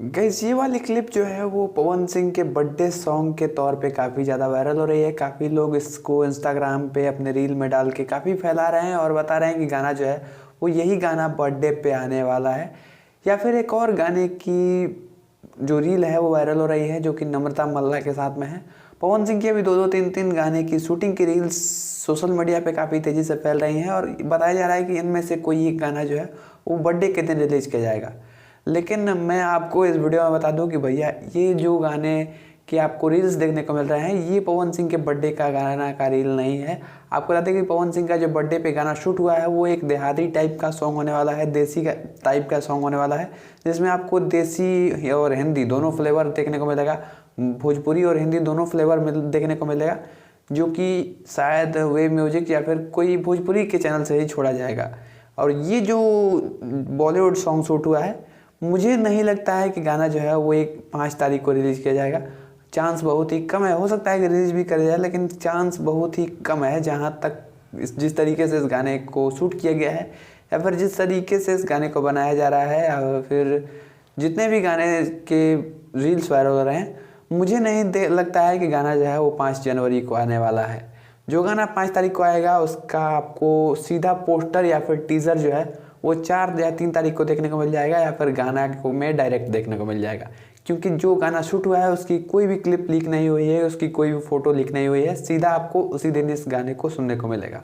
Guys ये वाली clip जो है वो पवन सिंह के बर्थडे सॉन्ग के तौर पे काफ़ी ज़्यादा वायरल हो रही है। काफ़ी लोग इसको इंस्टाग्राम पे अपने रील में डाल के काफ़ी फैला रहे हैं और बता रहे हैं कि गाना जो है वो यही गाना बर्थडे पे आने वाला है। या फिर एक और गाने की जो रील है वो वायरल हो रही है जो कि नम्रता मल्ला के साथ में है। पवन सिंह की अभी दो तीन तीन गाने की शूटिंग की रील्स सोशल मीडिया पे काफ़ी तेज़ी से फैल रही हैं और बताया जा रहा है कि इनमें से कोई एक गाना जो है वो बर्थडे के दिन रिलीज़ किया जाएगा। लेकिन मैं आपको इस वीडियो में बता दूं कि भैया ये जो गाने के आपको रील्स देखने को मिल रहे हैं ये पवन सिंह के बर्थडे का गाना का रील नहीं है। आपको बता दें कि पवन सिंह का जो बर्थडे पे गाना शूट हुआ है वो एक देहाती टाइप का सॉन्ग होने वाला है, देसी का टाइप का सॉन्ग होने वाला है, जिसमें आपको देसी और हिंदी दोनों फ्लेवर देखने को मिलेगा। भोजपुरी और हिंदी दोनों फ्लेवर देखने को मिलेगा, जो कि शायद वे म्यूजिक या फिर कोई भोजपुरी के चैनल से ही छोड़ा जाएगा। और ये जो बॉलीवुड सॉन्ग शूट हुआ है मुझे नहीं लगता है कि गाना जो है वो 5 तारीख को रिलीज़ किया जाएगा। चांस बहुत ही कम है, हो सकता है कि रिलीज़ भी कर जाए लेकिन चांस बहुत ही कम है। जहाँ तक जिस तरीके से इस गाने को शूट किया गया है या फिर जिस तरीके से इस गाने को बनाया जा रहा है या फिर जितने भी गाने के रील्स वायरल हो रहे हैं, मुझे नहीं लगता है कि गाना जो है वो 5 जनवरी को आने वाला है। जो गाना 5 तारीख को आएगा उसका आपको सीधा पोस्टर या फिर टीज़र जो है वो 4 या 3 तारीख को देखने को मिल जाएगा या फिर गाना को में डायरेक्ट देखने को मिल जाएगा। क्योंकि जो गाना शूट हुआ है उसकी कोई भी क्लिप लीक नहीं हुई है, उसकी कोई भी फ़ोटो लीक नहीं हुई है, सीधा आपको उसी दिन इस गाने को सुनने को मिलेगा।